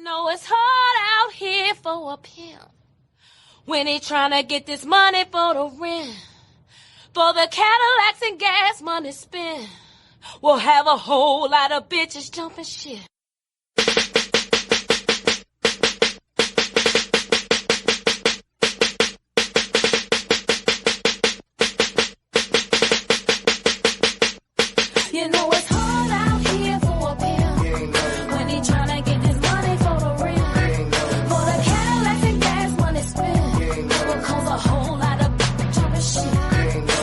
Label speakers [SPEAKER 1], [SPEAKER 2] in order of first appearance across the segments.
[SPEAKER 1] know it's hard out here for a pimp when he tryna get this money for the rent, for the Cadillacs and gas money spent. We'll have a whole lot of bitches jumping shit. You know it's hard out here for a pimp when he tryna get this money for the rent, for the Cadillacs and gas money spent. Will cause a whole lot of jumping shit.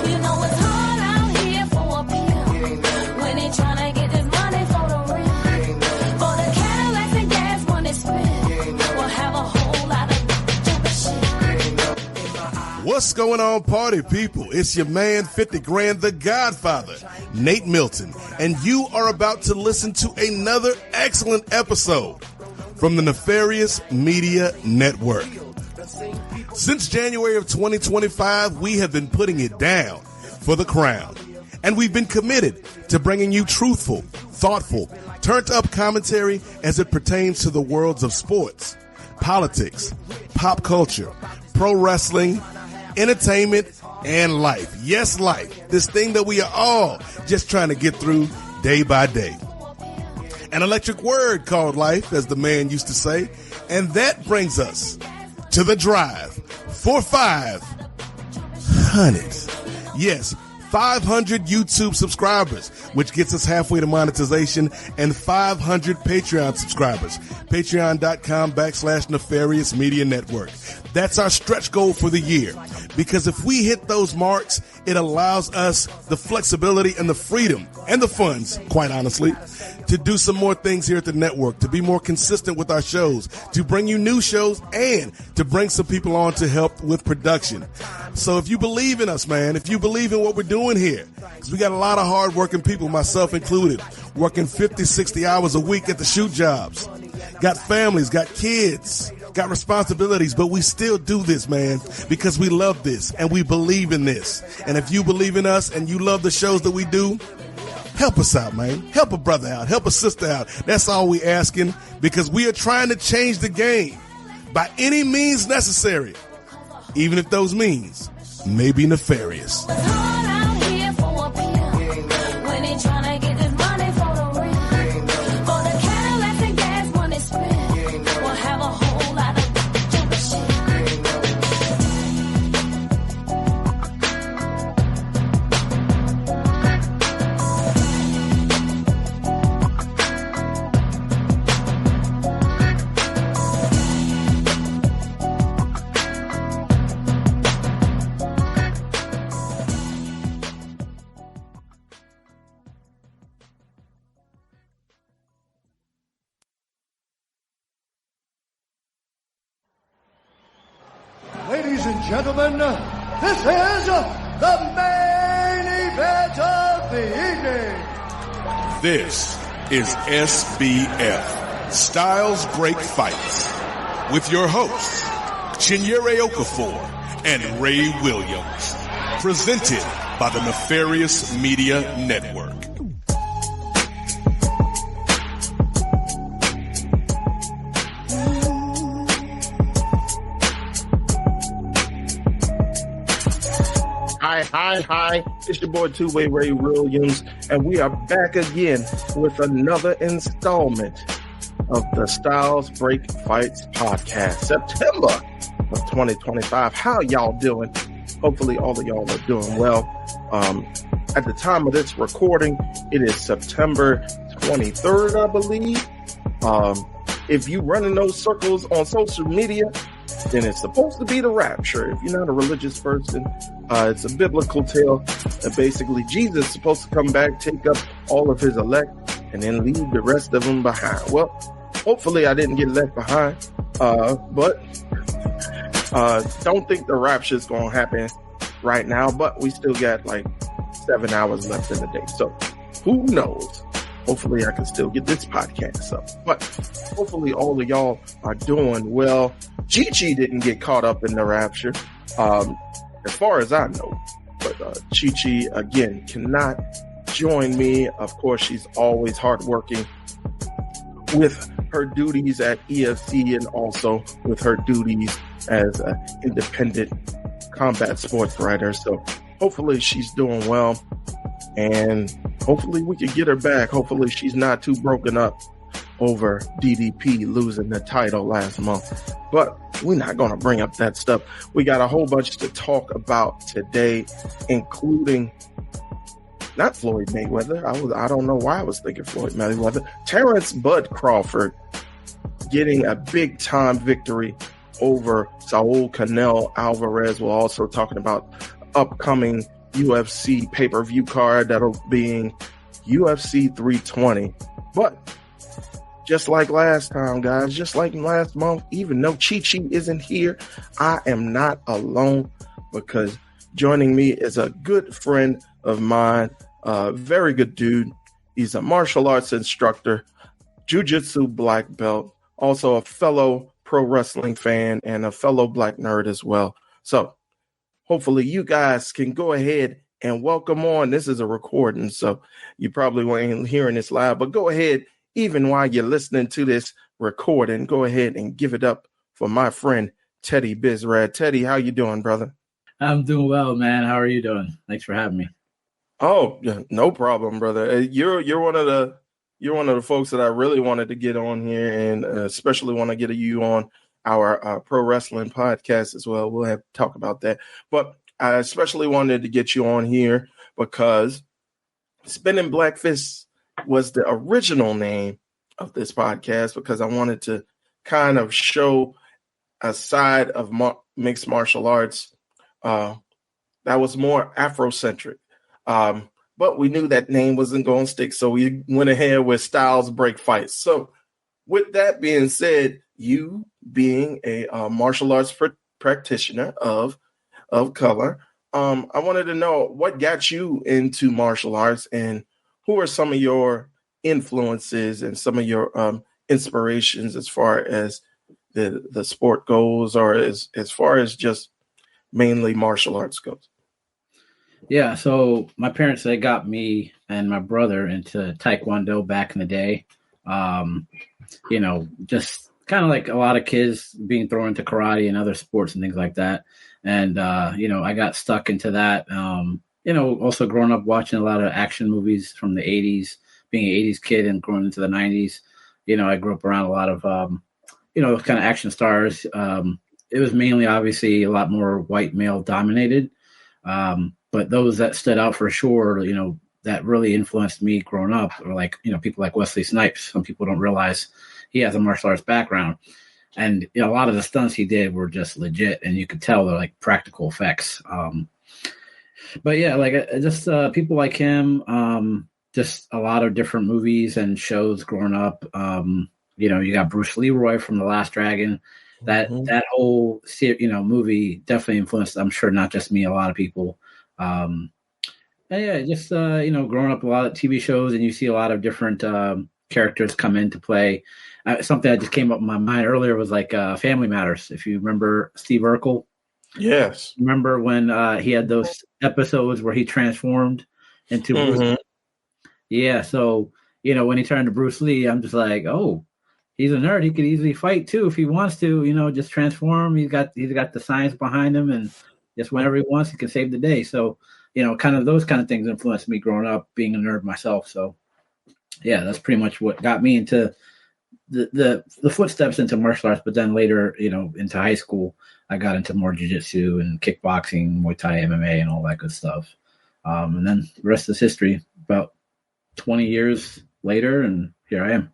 [SPEAKER 1] You know it's hard out here for a pimp when he tryna get this money for the rent, for the Cadillacs and gas money spent. Will have a whole lot of jumping shit.
[SPEAKER 2] What's going on, party people? It's your man, 50 Grand, the Godfather, Nate Milton, and you are about to listen to another excellent episode from the Nefarious Media Network. Since January of 2025, we have been putting it down for the crown, and we've been committed to bringing you truthful, thoughtful, turned-up commentary as it pertains to the worlds of sports, politics, pop culture, pro wrestling, entertainment, and life. Yes, life. This thing that we are all just trying to get through day by day. An electric word called life, as the man used to say. And that brings us to the drive for 500. Yes, 500 YouTube subscribers, which gets us halfway to monetization, and 500 Patreon subscribers. Patreon.com/Nefarious Media Network. That's our stretch goal for the year, because if we hit those marks, it allows us the flexibility and the freedom and the funds, quite honestly, to do some more things here at the network, to be more consistent with our shows, to bring you new shows, and to bring some people on to help with production. So if you believe in us, man, if you believe in what we're doing here, because we got a lot of hard-working people, myself included, working 50, 60 hours a week at the shoot jobs, got families, got kids, got responsibilities, but we still do this, man, because we love this and we believe in this. And if you believe in us and you love the shows that we do, help us out, man. Help a brother out. Help a sister out. That's all we asking, because we are trying to change the game by any means necessary, even if those means may be nefarious.
[SPEAKER 3] Ladies and gentlemen, this is the main event of the evening.
[SPEAKER 2] This is SBF, Styles Break Fights, with your hosts, Chinyere Okafor and Ray Williams, presented by the Nefarious Media Network.
[SPEAKER 4] Hi. It's your boy Two-Way Ray Williams, and we are back again with another installment of the Styles Break Fights podcast, September of 2025. How y'all doing? Hopefully all of y'all are doing well. At the time of this recording, it is September 23rd, I believe. If you run in those circles on social media, then it's supposed to be the rapture. If you're not a religious person, it's a biblical tale that basically Jesus is supposed to come back, take up all of his elect, and then leave the rest of them behind. Well, hopefully I didn't get left behind, but don't think the rapture is going to happen right now, but we still got like 7 hours left in the day. So who knows? Hopefully I can still get this podcast up, but hopefully all of y'all are doing well. Chi-Chi didn't get caught up in the rapture, as far as I know, but Chi-Chi, again, cannot join me. Of course, she's always hardworking with her duties at EFC and also with her duties as an independent combat sports writer. So hopefully she's doing well, and hopefully we can get her back. Hopefully she's not too broken up over DDP losing the title last month. But we're not going to bring up that stuff. We got a whole bunch to talk about today, including not Floyd Mayweather. I don't know why I was thinking Floyd Mayweather. Terrence Bud Crawford getting a big time victory over Saul Canelo Alvarez. We're also talking about upcoming UFC pay-per-view card that'll be UFC 320. But just like last time, guys, just like last month, even though Chi-Chi isn't here, I am not alone, because joining me is a good friend of mine, a very good dude. He's a martial arts instructor, jiu-jitsu black belt, also a fellow pro wrestling fan and a fellow black nerd as well. So hopefully you guys can go ahead and welcome on. This is a recording, so you probably weren't hearing this live, but go ahead, even while you're listening to this recording, go ahead and give it up for my friend Teddy Bisrat. Teddy, how you doing, brother?
[SPEAKER 5] I'm doing well, man. How are you doing? Thanks for having me.
[SPEAKER 4] Oh, no problem, brother. You're one of the folks that I really wanted to get on here, and especially want to get you on our pro wrestling podcast as well. We'll have to talk about that, but I especially wanted to get you on here because Spinning Black Fists was the original name of this podcast, because I wanted to kind of show a side of mixed martial arts that was more Afrocentric. But we knew that name wasn't going to stick, so we went ahead with Styles Break Fights. So with that being said, you being a martial arts practitioner of color, I wanted to know what got you into martial arts, and who are some of your influences and some of your inspirations as far as the sport goes, or as far as just mainly martial arts goes?
[SPEAKER 5] Yeah, so my parents, they got me and my brother into Taekwondo back in the day. Just kind of like a lot of kids being thrown into karate and other sports and things like that. And, I got stuck into that. Also growing up watching a lot of action movies from the 80s, being an 80s kid and growing into the 90s. I grew up around a lot of, kind of action stars. It was mainly, obviously, a lot more white male dominated. But those that stood out for sure, that really influenced me growing up, or like, people like Wesley Snipes. Some people don't realize he has a martial arts background. And a lot of the stunts he did were just legit, and you could tell they're like practical effects. But yeah, like just people like him, just a lot of different movies and shows growing up. You got Bruce Leroy from The Last Dragon. That whole movie definitely influenced, I'm sure, not just me, a lot of people. Growing up a lot of TV shows, and you see a lot of different characters come into play. Something that just came up in my mind earlier was like Family Matters. If you remember Steve Urkel.
[SPEAKER 4] Yes.
[SPEAKER 5] Remember when he had those episodes where he transformed into Bruce Lee? Yeah. So, when he turned to Bruce Lee, I'm just like, oh, he's a nerd. He could easily fight too if he wants to, just transform. He's got the science behind him, and just whenever he wants, he can save the day. So, kind of those kind of things influenced me growing up, being a nerd myself. So yeah, that's pretty much what got me into the footsteps into martial arts. But then later, into high school, I got into more jiu-jitsu and kickboxing, Muay Thai, MMA, and all that good stuff. And then the rest is history. About 20 years later, and here I am.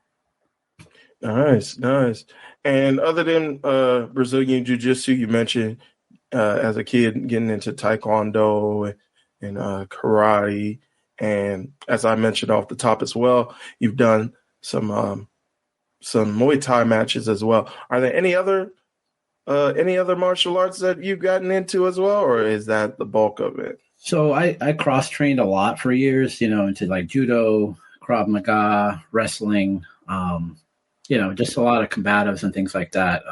[SPEAKER 4] Nice. And other than Brazilian jiu-jitsu, you mentioned as a kid getting into Taekwondo and karate. And as I mentioned off the top as well, you've done some Muay Thai matches as well. Are there any other martial arts that you've gotten into as well, or is that the bulk of it?
[SPEAKER 5] So I cross-trained a lot for years, into like judo, Krav Maga, wrestling, just a lot of combatives and things like that.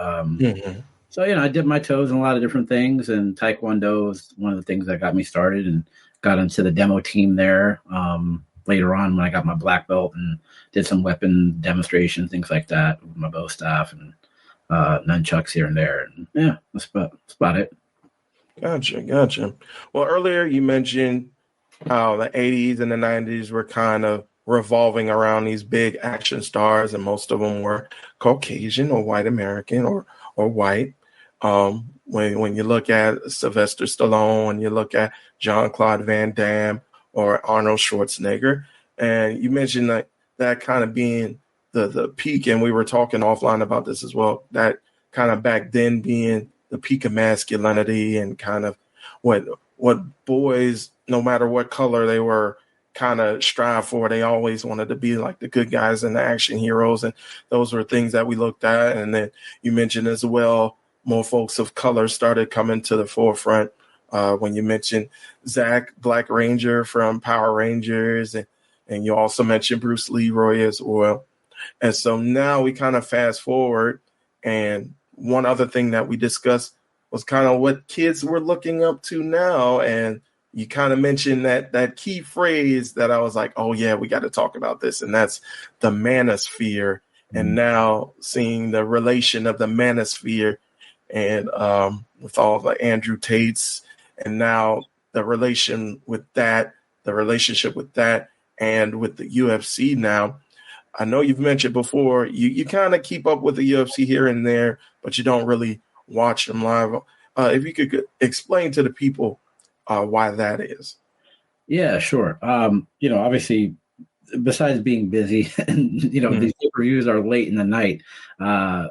[SPEAKER 5] So, I dipped my toes in a lot of different things, and Taekwondo is one of the things that got me started and got into the demo team there. later on when I got my black belt and did some weapon demonstrations, things like that, with my bow staff and nunchucks here and there. And yeah, that's about it.
[SPEAKER 4] Gotcha. Well, earlier you mentioned how the 80s and the 90s were kind of revolving around these big action stars, and most of them were Caucasian or white American or white. When you look at Sylvester Stallone, and you look at Jean-Claude Van Damme or Arnold Schwarzenegger, and you mentioned that kind of being the peak, and we were talking offline about this as well, that kind of back then being the peak of masculinity and kind of what boys, no matter what color they were, kind of strive for. They always wanted to be like the good guys and the action heroes, and those were things that we looked at. And then you mentioned as well, more folks of color started coming to the forefront. When you mentioned Zach Black Ranger from Power Rangers, and you also mentioned Bruce Leroy as well. And so now we kind of fast forward, and one other thing that we discussed was kind of what kids were looking up to now. And you kind of mentioned that key phrase that I was like, oh yeah, we got to talk about this. And that's the manosphere. And now seeing the relation of the manosphere and with all the Andrew Tates, and now the relationship with that and with the UFC now. I know you've mentioned before, you kind of keep up with the UFC here and there, but you don't really watch them live. If you could explain to the people why that is.
[SPEAKER 5] Yeah, sure. Obviously, besides being busy and, these reviews are late in the night, I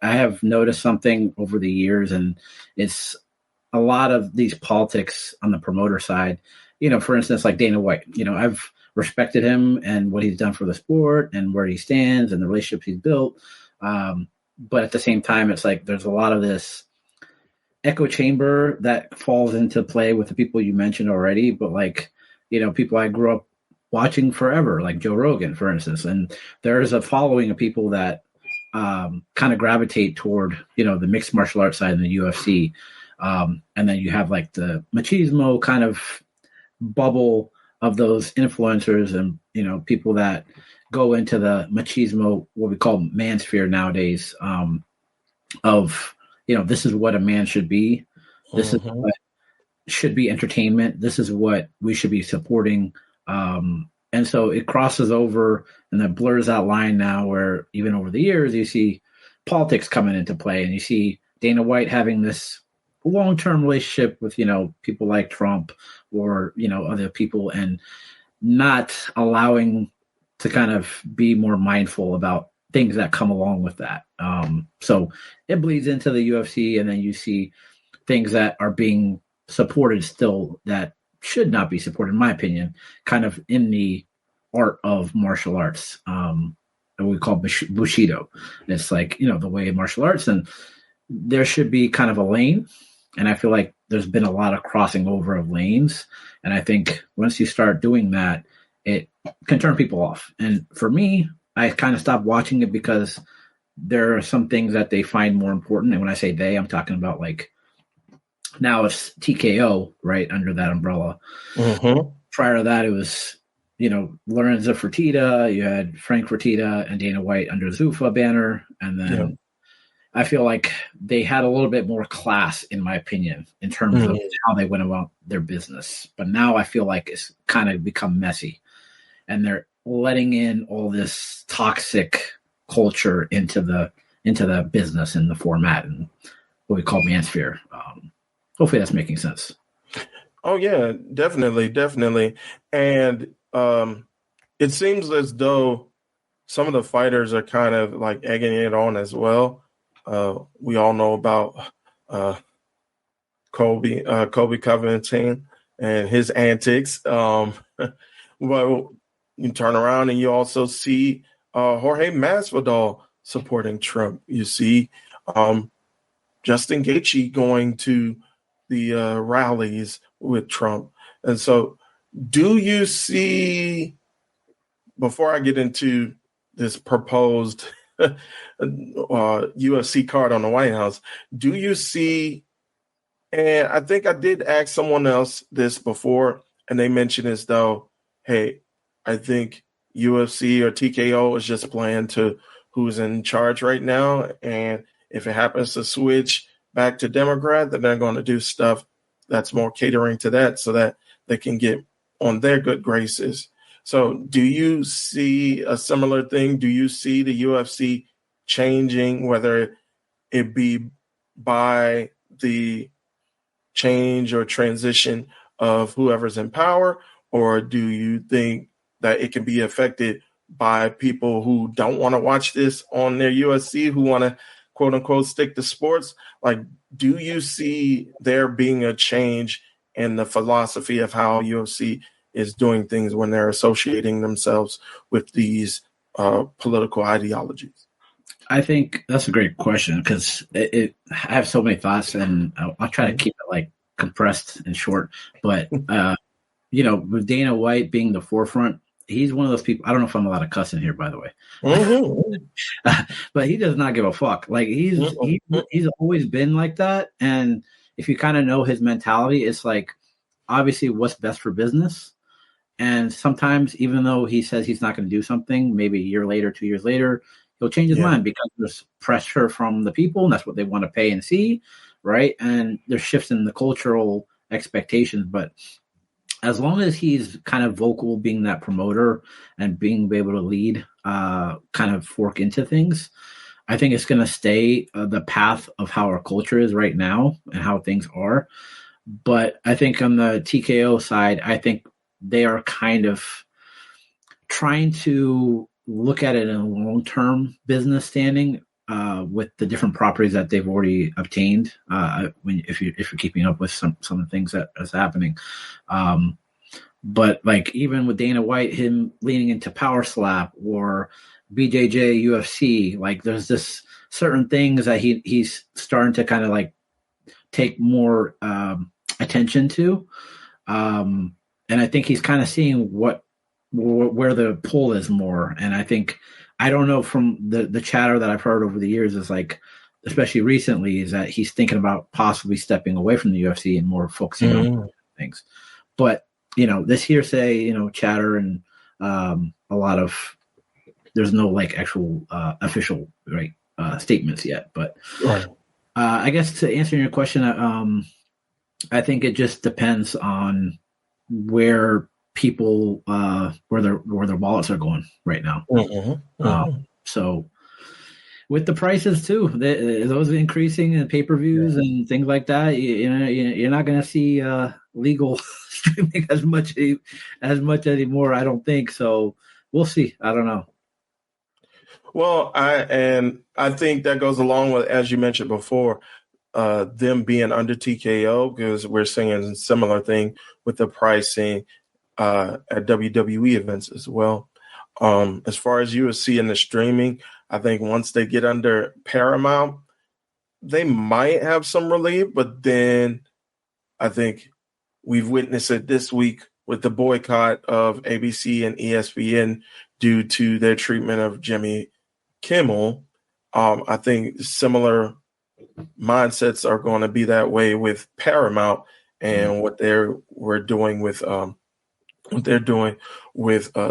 [SPEAKER 5] have noticed something over the years, and it's a lot of these politics on the promoter side. For instance, like Dana White, I've respected him and what he's done for the sport and where he stands and the relationships he's built. But at the same time, it's like there's a lot of this echo chamber that falls into play with the people you mentioned already. But people I grew up watching forever, like Joe Rogan, for instance. And there's a following of people that kind of gravitate toward, the mixed martial arts side in the UFC. And then you have like the machismo kind of bubble of those influencers and, people that go into the machismo, what we call mansphere nowadays, of, this is what a man should be. This is what should be entertainment. This is what we should be supporting. And so it crosses over and that blurs that line now, where even over the years, you see politics coming into play, and you see Dana White having this long-term relationship with, people like Trump or, other people, and not allowing to kind of be more mindful about things that come along with that. So it bleeds into the UFC, and then you see things that are being supported still that should not be supported, in my opinion, kind of in the art of martial arts, that we call Bushido. It's like, the way of martial arts, and there should be kind of a lane. And I feel like there's been a lot of crossing over of lanes. And I think once you start doing that, it can turn people off. And for me, I kind of stopped watching it because there are some things that they find more important. And when I say they, I'm talking about like now it's TKO, right, under that umbrella. Prior to that, it was, Lorenzo Fertitta, you had Frank Fertitta and Dana White under Zuffa banner. And then I feel like they had a little bit more class, in my opinion, in terms of how they went about their business. But now I feel like it's kind of become messy, and they're letting in all this toxic culture into the business and the format and what we call manosphere. Hopefully that's making sense.
[SPEAKER 4] Oh yeah, definitely. And it seems as though some of the fighters are kind of like egging it on as well. We all know about Colby Covington and his antics. Well, you turn around and you also see Jorge Masvidal supporting Trump. You see Justin Gaethje going to the rallies with Trump. And so do you see, before I get into this proposed UFC card on the White House, do you see, and I think I did ask someone else this before, and they mentioned as though, hey, I think UFC or TKO is just playing to who's in charge right now. And if it happens to switch back to Democrat, then they're going to do stuff that's more catering to that so that they can get on their good graces. So do you see a similar thing? Do you see the UFC changing, whether it be by the change or transition of whoever's in power, or do you think that it can be affected by people who don't want to watch this on their UFC, who want to quote unquote stick to sports? Like, do you see there being a change in the philosophy of how UFC is doing things when they're associating themselves with these political ideologies?
[SPEAKER 5] I think that's a great question because I have so many thoughts, and I'll try to keep it like compressed and short. But with Dana White being the forefront, he's one of those people. I don't know if I'm allowed to cuss in here, by the way.
[SPEAKER 4] Mm-hmm.
[SPEAKER 5] But he does not give a fuck. Like he's always been like that. And if you kind of know his mentality, it's like obviously what's best for business. And sometimes, even though he says he's not going to do something, maybe a year later, 2 years later, he'll change his mind because there's pressure from the people, and that's what they want to pay and see, right? And there's shifts in the cultural expectations. But as long as he's kind of vocal, being that promoter and being able to lead, kind of fork into things, I think it's going to stay the path of how our culture is right now and how things are. But I think on the TKO side, I think they are kind of trying to look at it in a long-term business standing with the different properties that they've already obtained. If you're keeping up with some of the things that's happening, but like even with Dana White, him leaning into Power Slap or BJJ UFC, like there's this certain things that he's starting to kind of like take more attention to. And I think he's kind of seeing where the pull is more. And I don't know, from the chatter that I've heard over the years is like, especially recently, is that he's thinking about possibly stepping away from the UFC and more focusing on things. But, this hearsay, chatter and a lot of, there's no like actual official statements yet. But I guess to answer your question, I think it just depends on where people where their wallets are going right now. So with the prices too, those increasing in pay-per-views and things like that, you're not going to see legal streaming as much anymore, I don't think. So we'll see. I don't know.
[SPEAKER 4] Well, I think that goes along with, as you mentioned before, them being under TKO, because we're seeing a similar thing with the pricing at WWE events as well. As far as UFC and the streaming, I think once they get under Paramount, they might have some relief, but then I think we've witnessed it this week with the boycott of ABC and ESPN due to their treatment of Jimmy Kimmel. I think similar mindsets are going to be that way with Paramount and what they're doing with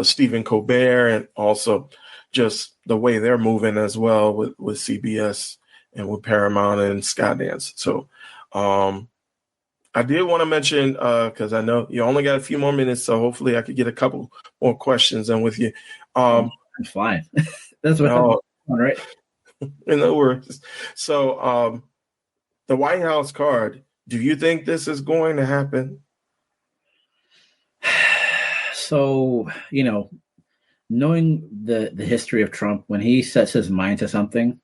[SPEAKER 4] Stephen Colbert, and also just the way they're moving as well with CBS and with Paramount and Skydance. So I did want to mention, because I know you only got a few more minutes, so hopefully I could get a couple more questions in with you.
[SPEAKER 5] I'm fine. That's what I'm on, right?
[SPEAKER 4] In other words, so the White House card, do you think this is going to happen?
[SPEAKER 5] So, knowing the history of Trump, when he sets his mind to something,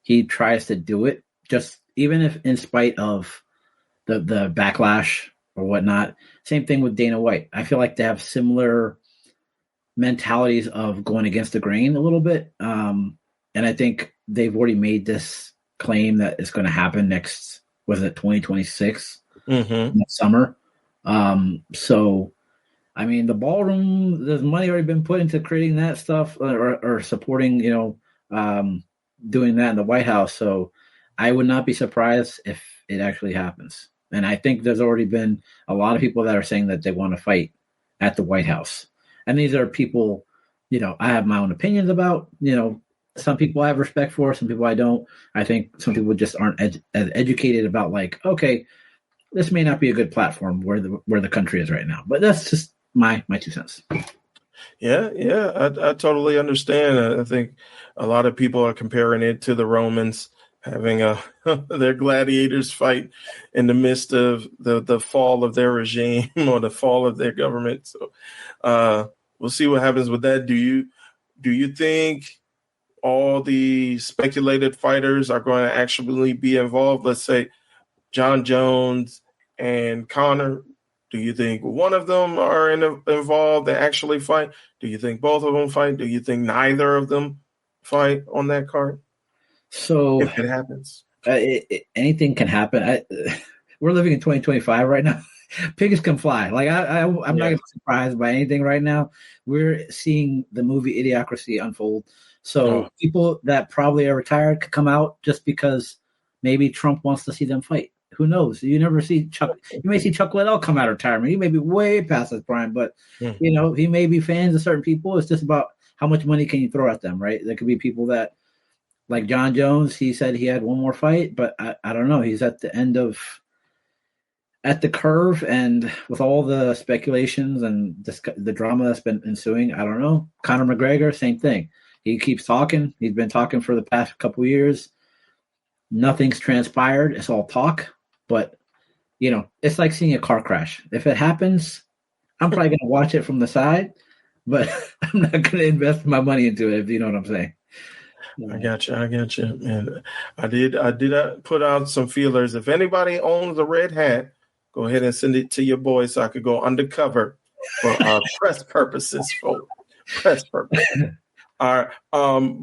[SPEAKER 5] he tries to do it, just even if in spite of the backlash or whatnot. Same thing with Dana White. I feel like they have similar mentalities of going against the grain a little bit. And I think they've already made this claim that it's going to happen next, was it 2026 next summer? So, I mean, the ballroom, there's money already been put into creating that stuff or supporting, doing that in the White House. So I would not be surprised if it actually happens. And I think there's already been a lot of people that are saying that they want to fight at the White House. And these are people, I have my own opinions about. Some people I have respect for, some people I don't. I think some people just aren't as educated about like, okay, this may not be a good platform where the country is right now. But that's just my 2 cents.
[SPEAKER 4] Yeah, I totally understand. I think a lot of people are comparing it to the Romans having their gladiators fight in the midst of the fall of their regime or the fall of their government. So we'll see what happens with that. Do you think all the speculated fighters are going to actually be involved? Let's say John Jones and Conor. Do you think one of them are involved and actually fight? Do you think both of them fight? Do you think neither of them fight on that card?
[SPEAKER 5] So
[SPEAKER 4] if it happens,
[SPEAKER 5] anything can happen. We're living in 2025 right now. Pigs can fly. Like I'm not surprised by anything right now. We're seeing the movie Idiocracy unfold. So people that probably are retired could come out just because maybe Trump wants to see them fight. Who knows? You never see Chuck. You may see Chuck Liddell come out of retirement. He may be way past his prime, but he may be fans of certain people. It's just about how much money can you throw at them, right? There could be people that, like John Jones, he said he had one more fight, but I don't know. He's at the end at the curve, and with all the speculations and the drama that's been ensuing, I don't know. Conor McGregor, same thing. He keeps talking. He's been talking for the past couple of years. Nothing's transpired. It's all talk. But, it's like seeing a car crash. If it happens, I'm probably going to watch it from the side, but I'm not going to invest my money into it, if you know what I'm saying.
[SPEAKER 4] I got you. And I did put out some feelers. If anybody owns a red hat, go ahead and send it to your boy so I could go undercover for press purposes. All right.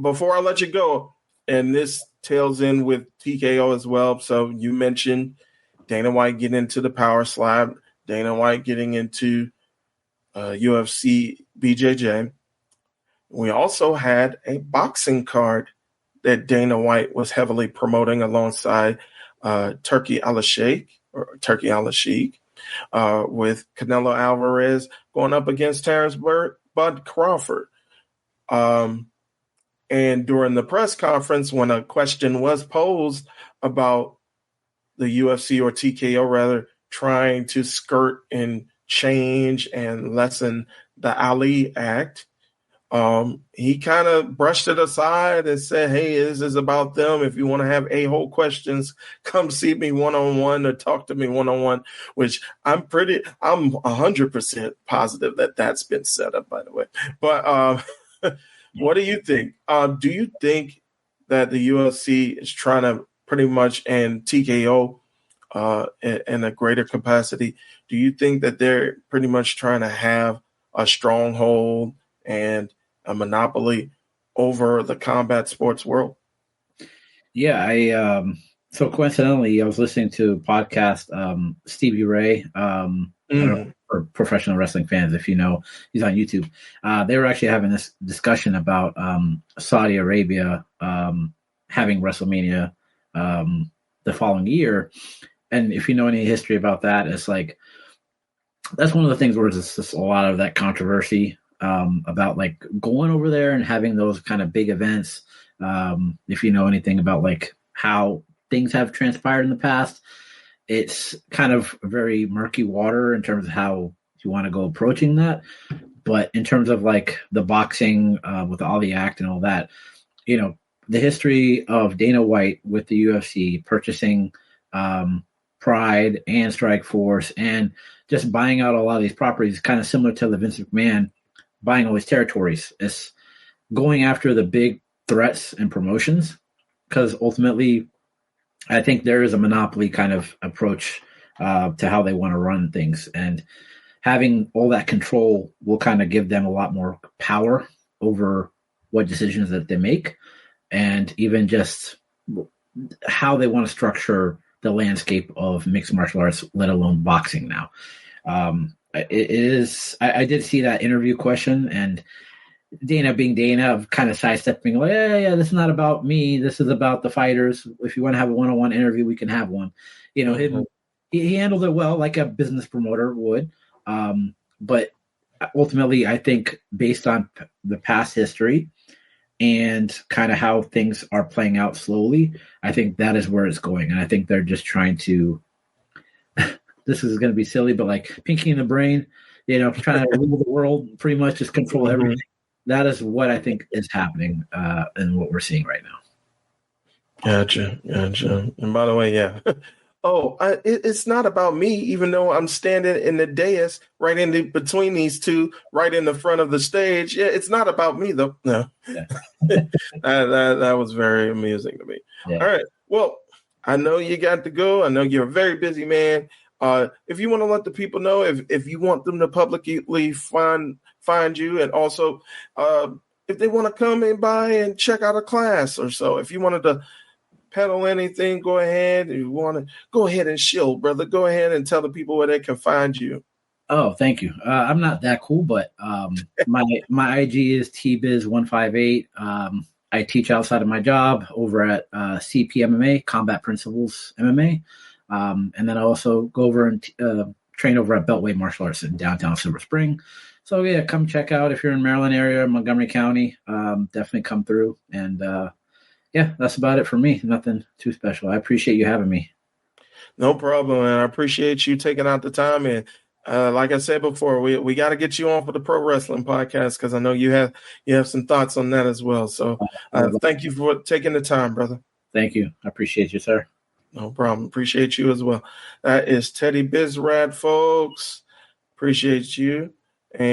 [SPEAKER 4] Before I let you go, and this tails in with TKO as well. So you mentioned Dana White getting into the power slap, Dana White getting into UFC BJJ. We also had a boxing card that Dana White was heavily promoting alongside Turki Al-Sheikh, with Canelo Alvarez going up against Terrence Bud Crawford. And during the press conference, when a question was posed about the UFC or TKO rather trying to skirt and change and lessen the Ali Act, he kind of brushed it aside and said, hey, this is about them. If you want to have a-hole questions, come see me one-on-one or talk to me one-on-one, which I'm 100% positive that that's been set up, by the way. But what do you think? Do you think that the UFC is trying to pretty much, and TKO in a greater capacity, do you think that they're pretty much trying to have a stronghold and a monopoly over the combat sports world?
[SPEAKER 5] Yeah, so coincidentally, I was listening to a podcast, Stevie Ray, I don't know, for professional wrestling fans, if you know, he's on YouTube. They were actually having this discussion about Saudi Arabia having WrestleMania the following year. And if you know any history about that, it's like, that's one of the things where there's just a lot of that controversy about like going over there and having those kind of big events. If you know anything about like how things have transpired in the past, it's kind of very murky water in terms of how you want to go approaching that. But in terms of like the boxing with the Ali Act and all that, the history of Dana White with the UFC purchasing Pride and Strikeforce and just buying out a lot of these properties, kind of similar to the Vince McMahon buying all these territories. It's going after the big threats and promotions, because ultimately I think there is a monopoly kind of approach to how they want to run things, and having all that control will kind of give them a lot more power over what decisions that they make, and even just how they want to structure the landscape of mixed martial arts, let alone boxing now. It is, I did see that interview question, and Dana being Dana of kind of sidestepping, like, yeah, this is not about me. This is about the fighters. If you want to have a one-on-one interview, we can have one. He handled it well, like a business promoter would. But ultimately, I think based on the past history and kind of how things are playing out slowly, I think that is where it's going. And I think they're just trying to, this is going to be silly, but like pinky in the brain, trying to rule the world, pretty much just control everything. That is what I think is happening and what we're seeing right now.
[SPEAKER 4] Gotcha. And by the way, yeah. It's not about me, even though I'm standing in the dais right in between these two, right in the front of the stage. Yeah, it's not about me, though. No. Yeah. that was very amusing to me. Yeah. All right. Well, I know you got to go. I know you're a very busy man. If you want to let the people know, if you want them to publicly find you, and also if they want to come in by and check out a class or so, if you wanted to peddle anything, go ahead. If you want to go ahead and shill, brother, go ahead and tell the people where they can find you.
[SPEAKER 5] Oh, thank you. I'm not that cool, but my IG is tbiz158. I teach outside of my job over at CPMMA, Combat Principles MMA. And then I also go over and train over at Beltway Martial Arts in downtown Silver Spring. So yeah, come check out if you're in Maryland area, Montgomery County. Definitely come through. And yeah, that's about it for me. Nothing too special. I appreciate you having me.
[SPEAKER 4] No problem, and I appreciate you taking out the time. And like I said before, we got to get you on for the Pro Wrestling Podcast because I know you have some thoughts on that as well. So thank you for taking the time, brother.
[SPEAKER 5] Thank you. I appreciate you, sir.
[SPEAKER 4] No problem. Appreciate you as well. That is Teddy Bisrat, folks. Appreciate you.